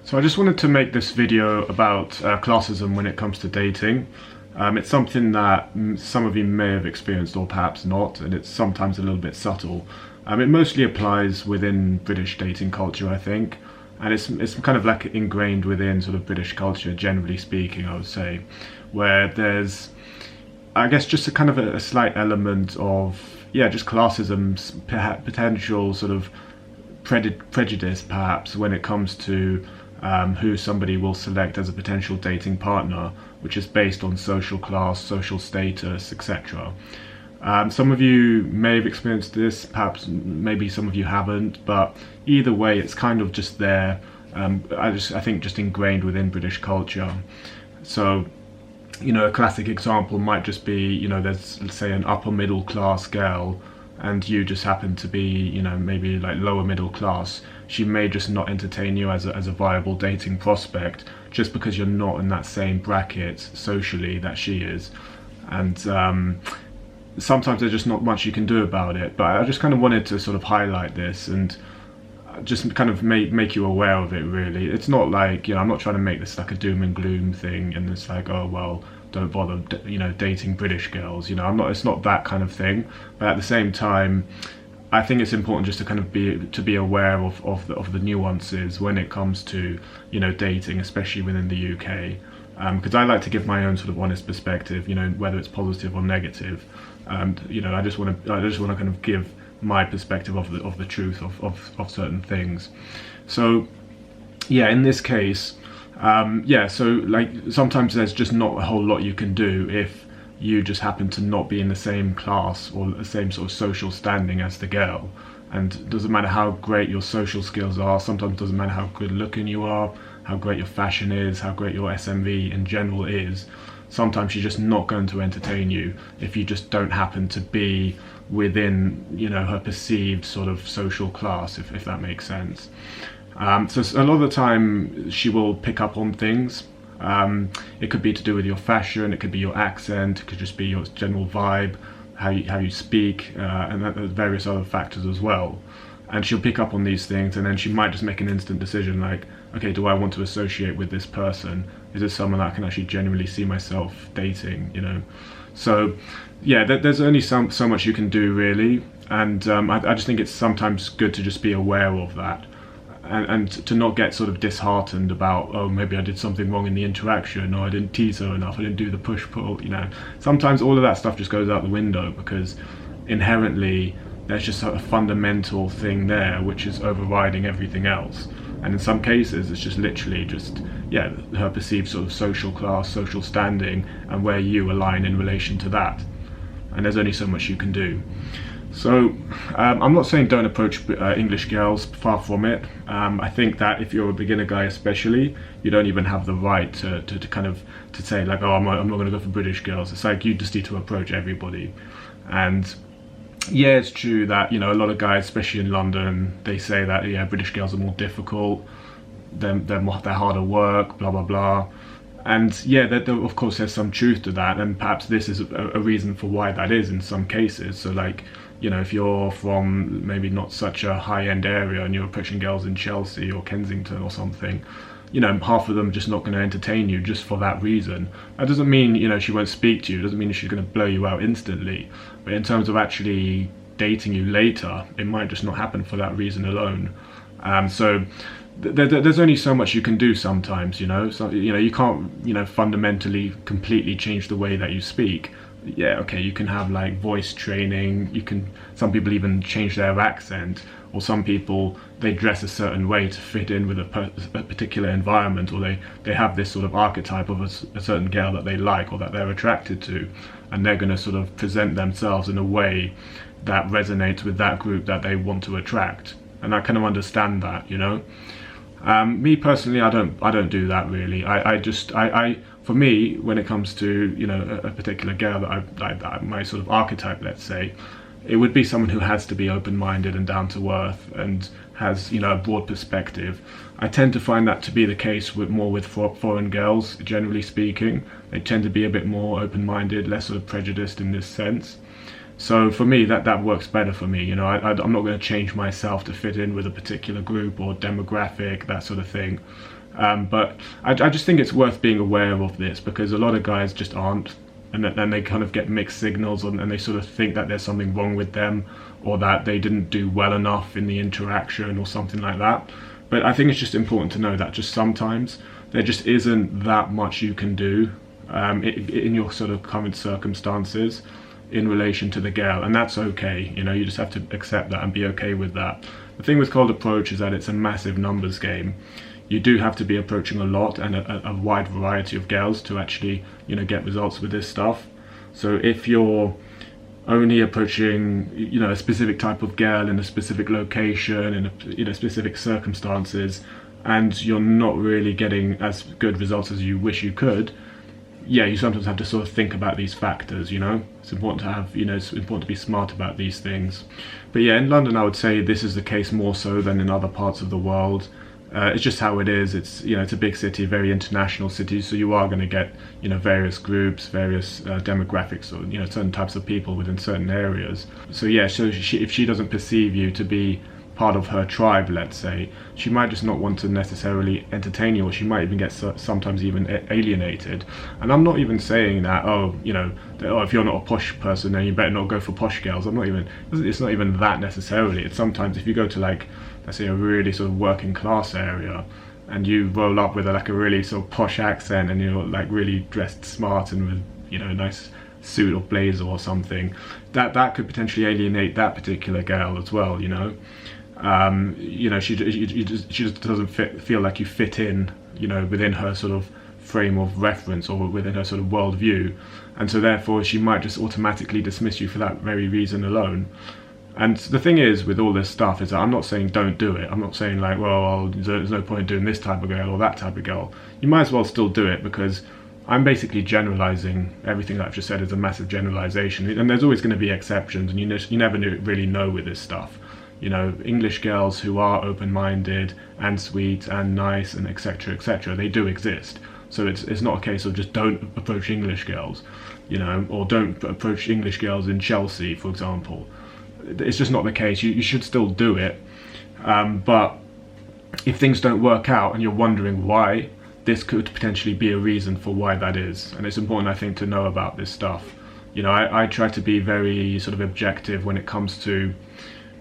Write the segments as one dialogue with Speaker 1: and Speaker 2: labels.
Speaker 1: So I just wanted to make this video about classism when it comes to dating. It's something that some of you may have experienced or perhaps not, and it's sometimes a little bit subtle. It mostly applies within British dating culture, I think, and it's kind of like ingrained within sort of British culture, generally speaking, I would say, where there's, I guess, just a kind of a slight element of, yeah, just classism's potential sort of prejudice, perhaps, when it comes to who somebody will select as a potential dating partner, which is based on social class, social status, etc. Some of you may have experienced this, perhaps maybe some of you haven't, but either way it's kind of just there. I think just ingrained within British culture. So, you know, a classic example might just be, you know, there's, let's say, an upper middle class girl and you just happen to be, you know, maybe like lower middle class. She may just not entertain you as a viable dating prospect just because you're not in that same bracket socially that she is. And sometimes there's just not much you can do about it, but I just kind of wanted to sort of highlight this and just kind of make you aware of it, really. It's not like, you know, I'm not trying to make this like a doom and gloom thing and it's like, oh well, don't bother, you know, dating British girls, you know. It's not that kind of thing, but at the same time I think it's important just to kind of be aware of the nuances when it comes to, you know, dating, especially within the UK, because I like to give my own sort of honest perspective, you know, whether it's positive or negative, and you know, I just want to kind of give my perspective of the truth of certain things. So yeah, in this case, yeah, so like sometimes there's just not a whole lot you can do if you just happen to not be in the same class or the same sort of social standing as the girl. And it doesn't matter how great your social skills are, sometimes it doesn't matter how good looking you are, how great your fashion is, how great your SMV in general is, sometimes she's just not going to entertain you if you just don't happen to be within, you know, her perceived sort of social class, if that makes sense. So a lot of the time she will pick up on things. It could be to do with your fashion, it could be your accent, it could just be your general vibe, how you speak, and there's various other factors as well. And she'll pick up on these things, and then she might just make an instant decision like, okay, do I want to associate with this person? Is this someone that I can actually genuinely see myself dating, you know? So yeah, there's only so much you can do, really, and I just think it's sometimes good to just be aware of that. And to not get sort of disheartened about, oh, maybe I did something wrong in the interaction, or I didn't tease her enough, I didn't do the push-pull, you know. Sometimes all of that stuff just goes out the window because inherently there's just a fundamental thing there which is overriding everything else. And in some cases it's just literally just, yeah, her perceived sort of social class, social standing, and where you align in relation to that. And there's only so much you can do. So I'm not saying don't approach English girls, far from it. I think that if you're a beginner guy especially, you don't even have the right to kind of to say like, oh, I'm not going to go for British girls. It's like you just need to approach everybody. And yeah, it's true that, you know, a lot of guys, especially in London, they say that, yeah, British girls are more difficult, they're harder work, blah blah blah. And yeah, of course there's some truth to that, and perhaps this is a reason for why that is in some cases. So like, you know, if you're from maybe not such a high-end area and you're approaching girls in Chelsea or Kensington or something, you know, half of them just not going to entertain you just for that reason. That doesn't mean, you know, she won't speak to you, it doesn't mean she's going to blow you out instantly, but in terms of actually dating you later, it might just not happen for that reason alone. So there's only so much you can do sometimes, you know. So, you know, you can't, you know, fundamentally completely change the way that you speak. Yeah, okay, you can have like voice training, some people even change their accent, or some people, they dress a certain way to fit in with a particular environment, or they have this sort of archetype of a certain girl that they like or that they're attracted to, and they're going to sort of present themselves in a way that resonates with that group that they want to attract. And I kind of understand that, you know. Me personally, I don't do that really. For me, when it comes to, you know, a particular girl that my sort of archetype, let's say, it would be someone who has to be open-minded and down to earth and has, you know, a broad perspective. I tend to find that to be the case more with foreign girls, generally speaking. They tend to be a bit more open-minded, less sort of prejudiced in this sense. So for me, that works better for me. You know, I'm not going to change myself to fit in with a particular group or demographic, that sort of thing. But I just think it's worth being aware of this, because a lot of guys just aren't, and then they kind of get mixed signals, and they sort of think that there's something wrong with them, or that they didn't do well enough in the interaction or something like that. But I think it's just important to know that just sometimes there just isn't that much you can do in your sort of current circumstances in relation to the girl, and that's okay. You know, you just have to accept that and be okay with that. The thing with cold approach is that it's a massive numbers game. You do have to be approaching a lot and a wide variety of girls to actually, you know, get results with this stuff. So if you're only approaching, you know, a specific type of girl in a specific location, in a, you know, specific circumstances, and you're not really getting as good results as you wish you could, yeah, you sometimes have to sort of think about these factors, you know. It's important to have, you know, it's important to be smart about these things. But yeah, in London I would say this is the case more so than in other parts of the world. It's just how it is. It's, you know, it's a big city, a very international city, so you are going to get, you know, various groups, various demographics, or, you know, certain types of people within certain areas. So yeah, so if she doesn't perceive you to be part of her tribe, let's say, she might just not want to necessarily entertain you, or she might even get sometimes even alienated. And I'm not even saying that, oh, you know, that, oh, if you're not a posh person then you better not go for posh girls. It's not even that necessarily. It's sometimes if you go to, like, let's say a really sort of working class area, and you roll up with like a really sort of posh accent, and you're like really dressed smart and with, you know, a nice suit or blazer or something, that could potentially alienate that particular girl as well, you know. You know, she just doesn't feel like you fit in, you know, within her sort of frame of reference or within her sort of worldview, and so therefore she might just automatically dismiss you for that very reason alone. And the thing is with all this stuff is that I'm not saying don't do it. I'm not saying like, well, there's no point in doing this type of girl or that type of girl. You might as well still do it, because I'm basically generalizing everything that I've just said is a massive generalization, and there's always going to be exceptions, and you never really know with this stuff. You know, English girls who are open-minded and sweet and nice and etc., they do exist. So it's not a case of just don't approach English girls, you know, or don't approach English girls in Chelsea, for example. It's just not the case. You should still do it, but if things don't work out and you're wondering why, this could potentially be a reason for why that is. And it's important, I think, to know about this stuff. You know, I try to be very sort of objective when it comes to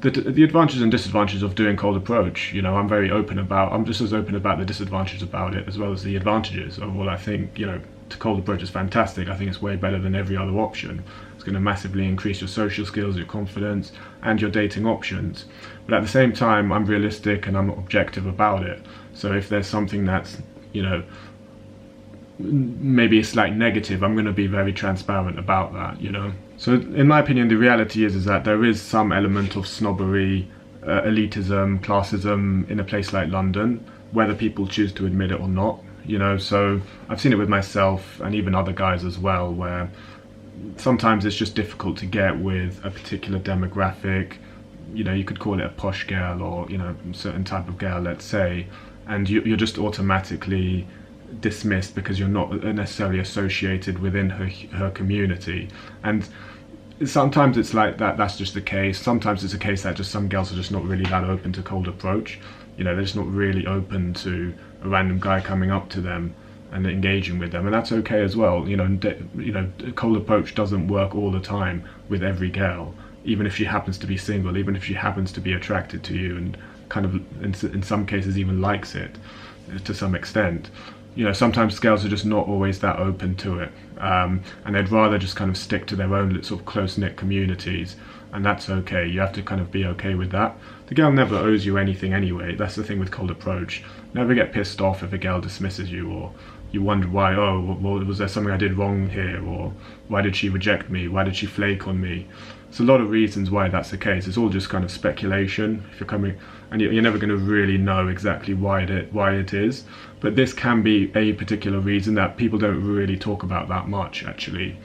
Speaker 1: the advantages and disadvantages of doing cold approach. You know, I'm just as open about the disadvantages about it as well as the advantages of what I think, you know, cold approach is fantastic. I think it's way better than every other option. It's going to massively increase your social skills, your confidence, and your dating options. But at the same time, I'm realistic and I'm objective about it. So if there's something that's, you know, maybe a slight negative, I'm going to be very transparent about that, you know. So in my opinion, the reality is that there is some element of snobbery, elitism, classism in a place like London, whether people choose to admit it or not. You know, so I've seen it with myself and even other guys as well, where sometimes it's just difficult to get with a particular demographic. You know, you could call it a posh girl, or, you know, a certain type of girl, let's say, and you're just automatically dismissed because you're not necessarily associated within her community. And sometimes it's like that's just the case. Sometimes it's a case that just some girls are just not really that open to cold approach. You know, they're just not really open to a random guy coming up to them and engaging with them, and that's okay as well. You know, cold approach doesn't work all the time with every girl, even if she happens to be single, even if she happens to be attracted to you and kind of in some cases even likes it to some extent. You know, sometimes girls are just not always that open to it, and they'd rather just kind of stick to their own sort of close-knit communities, and that's okay. You have to kind of be okay with that. The girl never owes you anything anyway. That's the thing with cold approach. Never get pissed off if a girl dismisses you, or you wonder why, oh, well, was there something I did wrong here, or why did she reject me, why did she flake on me? There's a lot of reasons why that's the case. It's all just kind of speculation. If you're coming, and you're never going to really know exactly why it is, but this can be a particular reason that people don't really talk about that much, actually.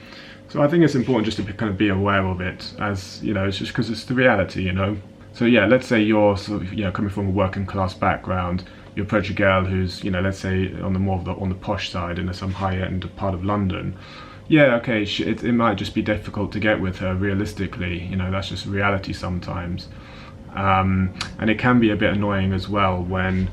Speaker 1: So I think it's important just to kind of be aware of it, as, you know, it's just because it's the reality, you know. So yeah, let's say you're sort of, you know, coming from a working class background, you approach a girl who's, you know, let's say on the posh side in some high end part of London. Yeah, okay, it might just be difficult to get with her realistically, you know, that's just reality sometimes. And it can be a bit annoying as well when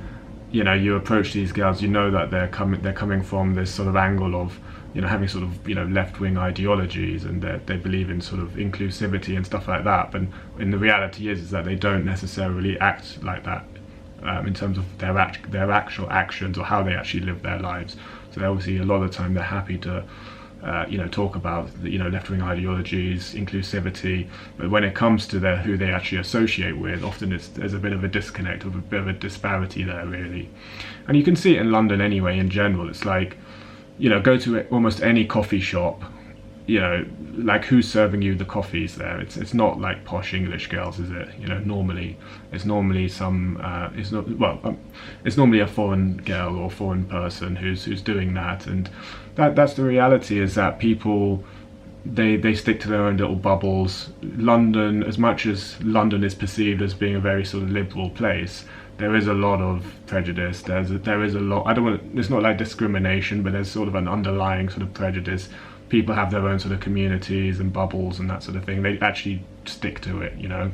Speaker 1: you know, you approach these girls, you know that they're coming from this sort of angle of, you know, having sort of, you know, left-wing ideologies, and they believe in sort of inclusivity and stuff like that. But in the reality is that they don't necessarily act like that in terms of their actual actions or how they actually live their lives. So obviously a lot of the time they're happy to you know, talk about, you know, left-wing ideologies, inclusivity, but when it comes to who they actually associate with, often there's a bit of a disconnect, or a bit of a disparity there, really. And you can see it in London anyway. In general, it's like, you know, go to almost any coffee shop, you know, like, who's serving you the coffees there? It's not like posh English girls, is it? You know, normally it's normally it's normally a foreign girl or foreign person who's doing that. And that's the reality, is that people, they stick to their own little bubbles. London, as much as London is perceived as being a very sort of liberal place, there is a lot of prejudice. There is a lot. It's not like discrimination, but there's sort of an underlying sort of prejudice. People have their own sort of communities and bubbles and that sort of thing. They actually stick to it, you know,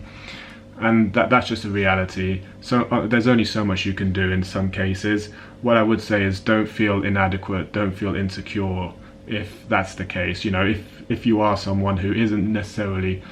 Speaker 1: and that's just a reality. So there's only so much you can do in some cases. What I would say is, don't feel inadequate, don't feel insecure if that's the case. You know, if you are someone who isn't necessarily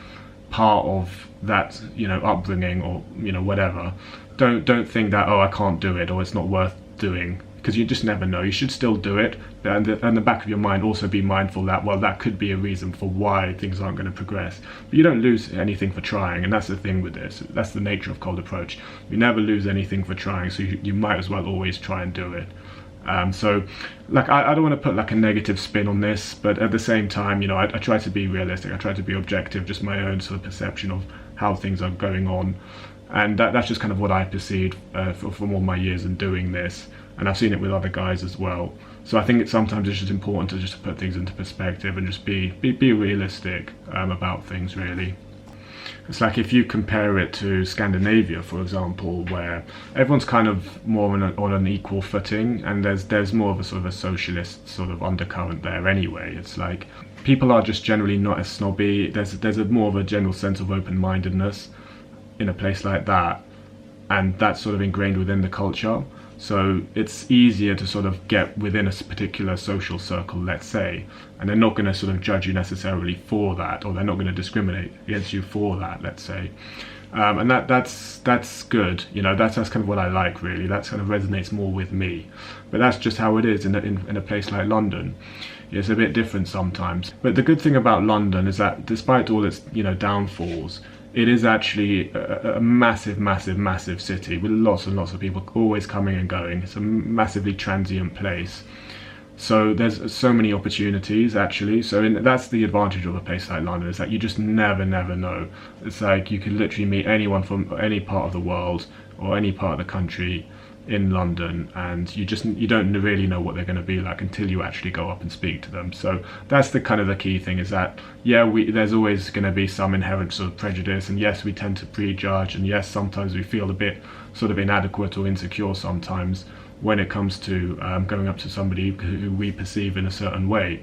Speaker 1: part of that, you know, upbringing, or, you know, whatever, don't think that, oh, I can't do it, or it's not worth doing, because you just never know. You should still do it, and in the back of your mind also be mindful that, well, that could be a reason for why things aren't going to progress. But you don't lose anything for trying, and that's the thing with this. That's the nature of cold approach. You never lose anything for trying, so you might as well always try and do it. So, like, I don't want to put like a negative spin on this, but at the same time, you know, I try to be realistic. I try to be objective, just my own sort of perception of how things are going on, and that's just kind of what I perceived from all my years in doing this. And I've seen it with other guys as well. So I think sometimes it's just important to just put things into perspective and just be realistic about things, really. It's like, if you compare it to Scandinavia, for example, where everyone's kind of more on an equal footing, and there's more of a sort of a socialist sort of undercurrent there anyway. It's like, people are just generally not as snobby. There's more of a general sense of open-mindedness in a place like that, and that's sort of ingrained within the culture. So it's easier to sort of get within a particular social circle, let's say, and they're not going to sort of judge you necessarily for that, or they're not going to discriminate against you for that, let's say. And that's good, you know. That's kind of what I like, really. That kind of resonates more with me. But that's just how it is in a place like London. It's a bit different sometimes. But the good thing about London is that, despite all its, you know, downfalls, it is actually a massive, massive, massive city with lots and lots of people always coming and going. It's a massively transient place. So there's so many opportunities, actually. So that's the advantage of a place like London, is that you just never know. It's like, you can literally meet anyone from any part of the world or any part of the country in London, and you don't really know what they're going to be like until you actually go up and speak to them. So that's the kind of the key thing, is that, yeah, there's always going to be some inherent sort of prejudice, and yes, we tend to prejudge, and yes, sometimes we feel a bit sort of inadequate or insecure sometimes when it comes to going up to somebody who we perceive in a certain way.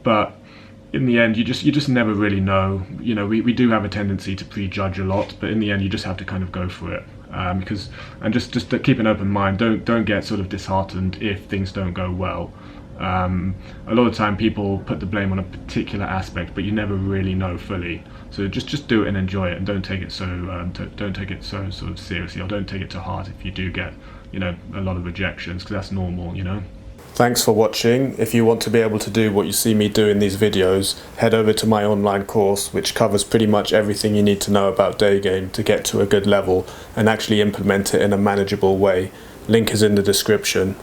Speaker 1: But in the end, you just never really know. You know, we do have a tendency to prejudge a lot, but in the end, you just have to kind of go for it. Just to keep an open mind. Don't get sort of disheartened if things don't go well. A lot of time people put the blame on a particular aspect, but you never really know fully. So just do it and enjoy it, and don't take it so sort of seriously, or don't take it to heart if you do get, you know, a lot of rejections, because that's normal, you know. Thanks for watching. If you want to be able to do what you see me do in these videos, head over to my online course, which covers pretty much everything you need to know about day game to get to a good level and actually implement it in a manageable way. Link is in the description.